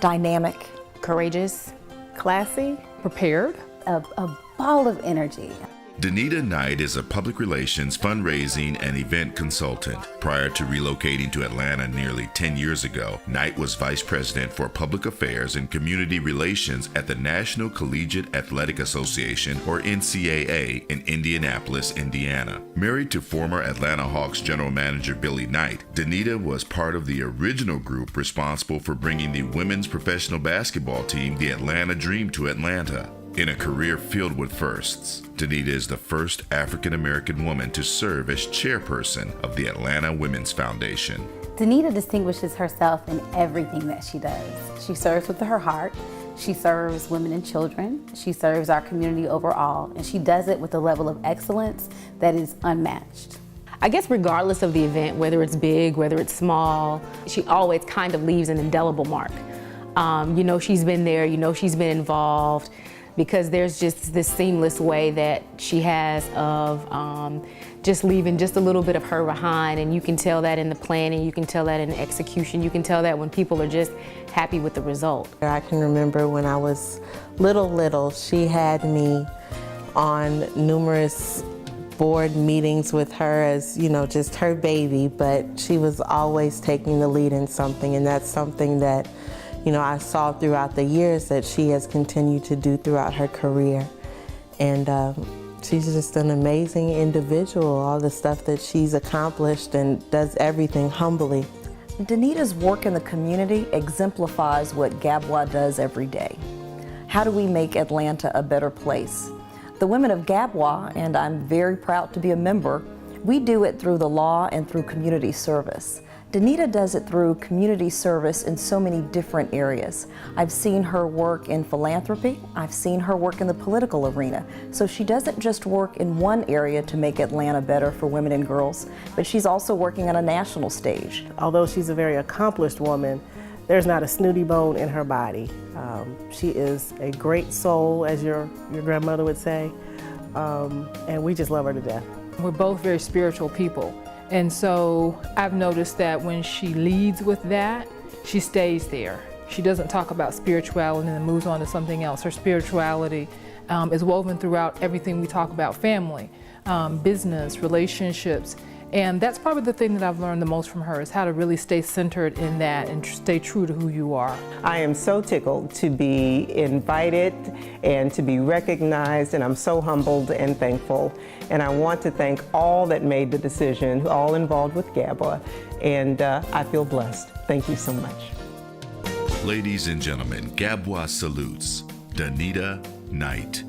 dynamic, courageous, classy, prepared, a ball of energy. Danita Knight is a public relations, fundraising, and event consultant. Prior to relocating to Atlanta nearly 10 years ago, Knight was Vice President for Public Affairs and Community Relations at the National Collegiate Athletic Association, or NCAA, in Indianapolis, Indiana. Married to former Atlanta Hawks General Manager Billy Knight, Danita was part of the original group responsible for bringing the women's professional basketball team, the Atlanta Dream, to Atlanta. In a career filled with firsts, Danita is the first African-American woman to serve as chairperson of the Atlanta Women's Foundation. Danita distinguishes herself in everything that she does. She serves with her heart, she serves women and children, she serves our community overall, and she does it with a level of excellence that is unmatched. I guess regardless of the event, whether it's big, whether it's small, she always kind of leaves an indelible mark. You know she's been there, you know she's been involved, because there's just this seamless way that she has of just leaving just a little bit of her behind, and you can tell that in the planning, you can tell that in the execution, you can tell that when people are just happy with the result. I can remember when I was little, she had me on numerous board meetings with her as, you know, just her baby, but she was always taking the lead in something, and that's something that, you know, I saw throughout the years that she has continued to do throughout her career. And she's just an amazing individual, all the stuff that she's accomplished, and does everything humbly. Danita's work in the community exemplifies what GABWA does every day. How do we make Atlanta a better place? The women of GABWA, and I'm very proud to be a member, we do it through the law and through community service. Danita does it through community service in so many different areas. I've seen her work in philanthropy, I've seen her work in the political arena. So she doesn't just work in one area to make Atlanta better for women and girls, but she's also working on a national stage. Although she's a very accomplished woman, there's not a snooty bone in her body. She is a great soul, as your grandmother would say, and we just love her to death. We're both very spiritual people. And so I've noticed that when she leads with that, she stays there. She doesn't talk about spirituality and then moves on to something else. Her spirituality is woven throughout everything we talk about: family, business, relationships. And that's probably the thing that I've learned the most from her, is how to really stay centered in that and stay true to who you are. I am so tickled to be invited and to be recognized, and I'm so humbled and thankful. And I want to thank all that made the decision, all involved with GABWA, and I feel blessed. Thank you so much. Ladies and gentlemen, GABWA salutes Danita Knight.